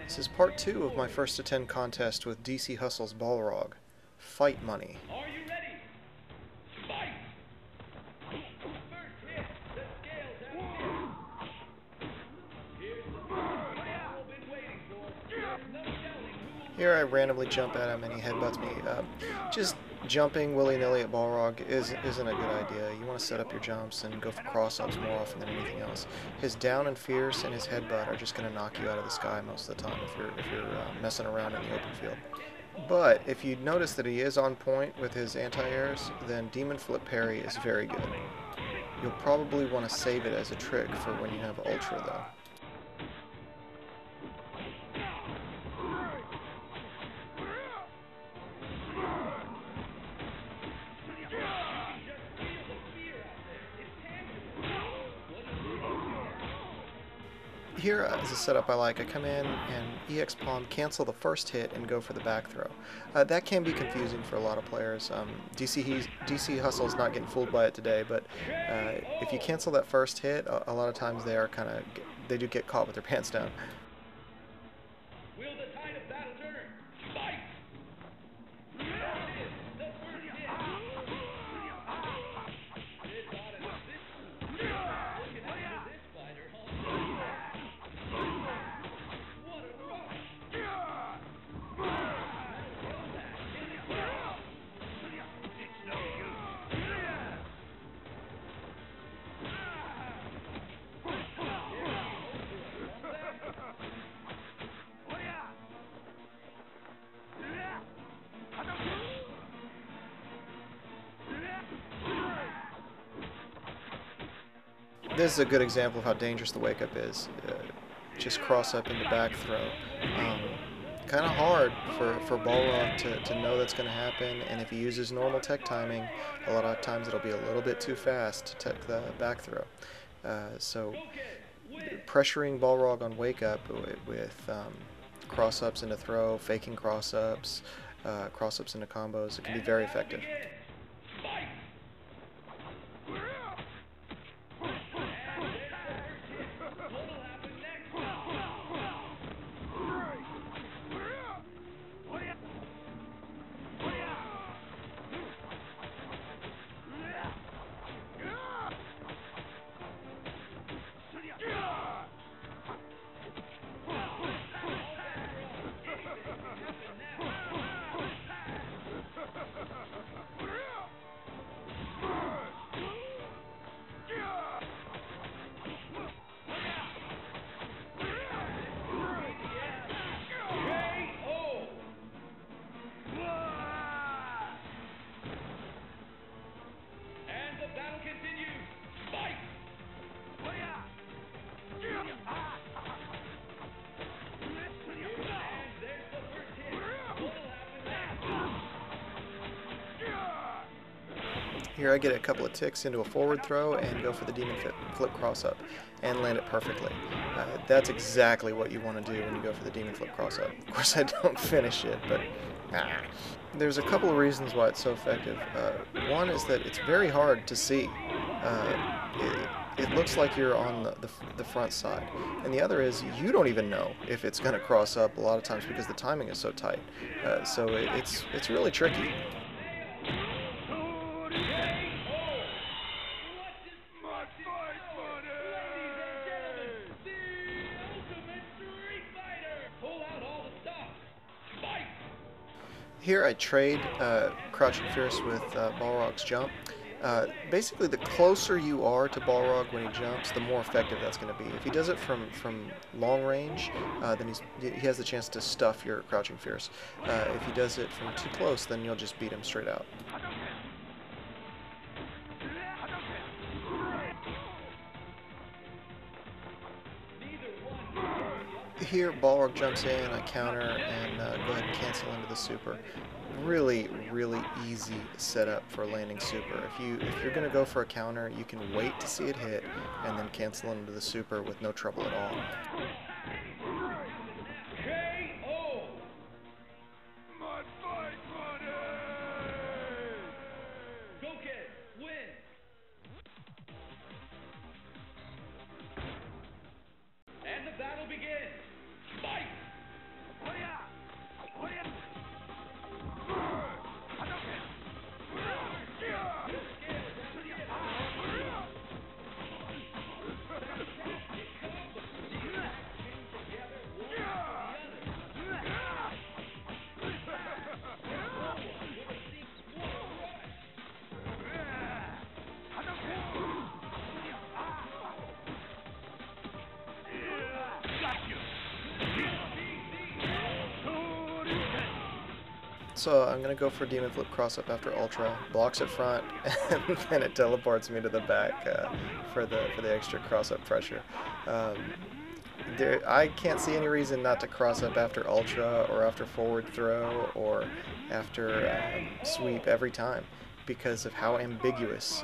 This is part 2 of my first to 10 contest with DC Hustle's balrog. Fight money. Are you ready? Fight! First hit, the scales have tipped. Here's the fight we've all been waiting for. There's no telling who will Here I randomly jump at him and he headbutts me. Just jumping willy-nilly at balrog isn't a good idea. You want to set up your jumps and go for cross-ups more often than anything else. His down and fierce and his headbutt are just going to knock you out of the sky most of the time if you're messing around in the open field. But if you notice that he is on point with his anti-airs, then demon flip parry is very good. You'll probably want to save it as a trick for when you have ultra though. Here, as a setup I like, I come in and EX palm, cancel the first hit, and go for the back throw. That can be confusing for a lot of players. DC Hustle's not getting fooled by it today, but if you cancel that first hit, a lot of times they do get caught with their pants down. Will the tide of battle turn? Fight! There it is, the first hit. This ought to looking out for this fighter, huh? What a rush! This is a good example of how dangerous the wake up is. Just cross up into back throw. Kind of hard for balrog to know that's going to happen, and if he uses normal tech timing, a lot of times it'll be a little bit too fast to tech the back throw. So pressuring balrog on wake up with cross ups into throw, faking cross ups into combos, it can be very effective. Here I get a couple of ticks into a forward throw and go for the demon flip cross up and land it perfectly. That's exactly what you want to do when you go for the demon flip cross up. Of course I don't finish it, but there's a couple of reasons why it's so effective. One is that it's very hard to see. It looks like you're on the front side. And the other is you don't even know if it's going to cross up a lot of times because the timing is so tight. So it's really tricky. Here I trade Crouching Fierce with Balrog's jump. Basically, the closer you are to Balrog when he jumps, the more effective that's going to be. If he does it from long range, then he has the chance to stuff your Crouching Fierce. If he does it from too close, then you'll just beat him straight out. Here, Balrog jumps in, I counter, and go ahead and cancel into the super. Really, really easy setup for landing super. If you're going to go for a counter, you can wait to see it hit, and then cancel into the super with no trouble at all. Gouken, win! And the battle begins! Fight! So I'm gonna go for demon flip cross up after ultra, blocks it front, and then it teleports me to the back for the extra cross up pressure. Um, I can't see any reason not to cross up after ultra or after forward throw or after sweep every time because of how ambiguous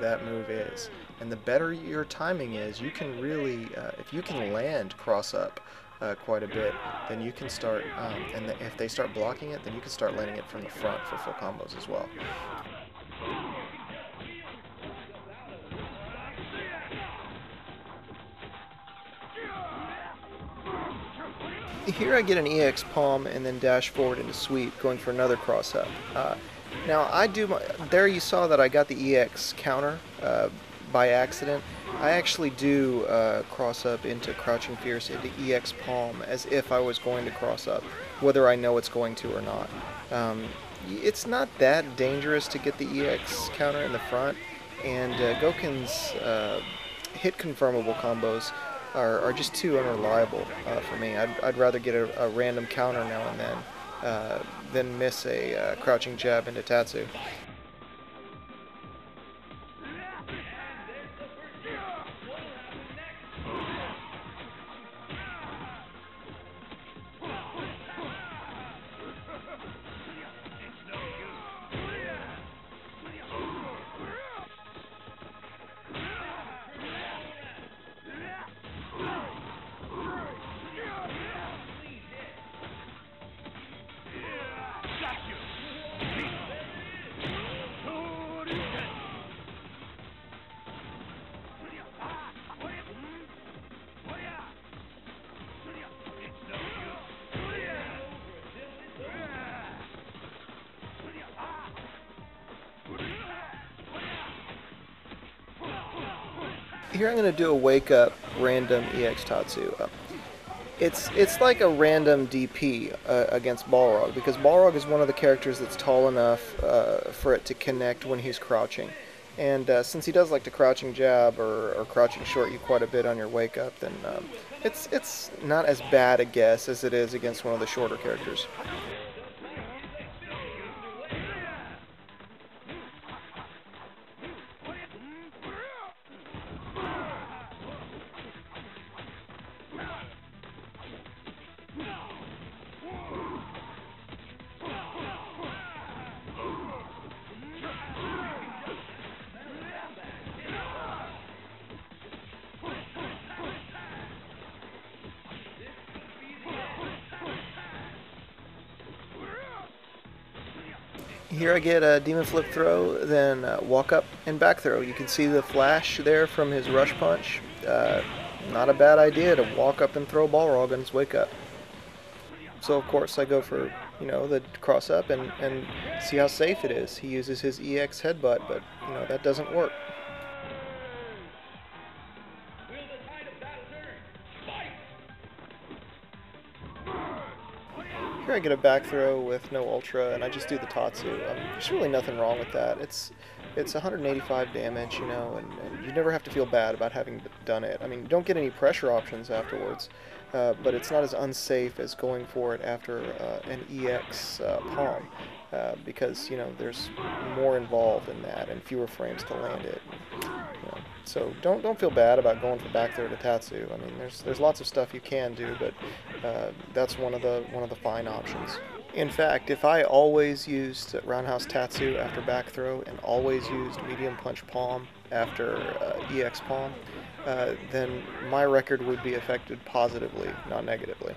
that move is. And the better your timing is, you can really, if you can land cross up quite a bit, then you can start, if they start blocking it, then you can start landing it from the front for full combos as well. Here I get an EX palm and then dash forward into sweep, going for another cross up. Now there you saw that I got the EX counter by accident. I actually do cross up into crouching fierce into EX palm as if I was going to cross up, whether I know it's going to or not. It's not that dangerous to get the EX counter in the front, and Gouken's hit confirmable combos are just too unreliable for me. I'd rather get a random counter now and then than miss a crouching jab into Tatsu. Here I'm going to do a wake up random EX Tatsu. It's like a random DP against Balrog, because Balrog is one of the characters that's tall enough for it to connect when he's crouching. And since he does like to crouching jab or crouching short you quite a bit on your wake up, then it's not as bad a guess as it is against one of the shorter characters. Here I get a demon flip throw, then walk up and back throw. You can see the flash there from his rush punch. Not a bad idea to walk up and throw Balrog on his wake up. So of course I go for, the cross up and see how safe it is. He uses his EX headbutt, but that doesn't work. Here I get a back throw with no ultra, and I just do the Tatsu. There's really nothing wrong with that. It's 185 damage, and you never have to feel bad about having done it. I mean, you don't get any pressure options afterwards, but it's not as unsafe as going for it after an EX palm, because there's more involved in that and fewer frames to land it. So don't feel bad about going for back throw to Tatsu. I mean, there's lots of stuff you can do, but that's one of the fine options. In fact, if I always used roundhouse Tatsu after back throw and always used medium punch palm after EX palm, then my record would be affected positively, not negatively.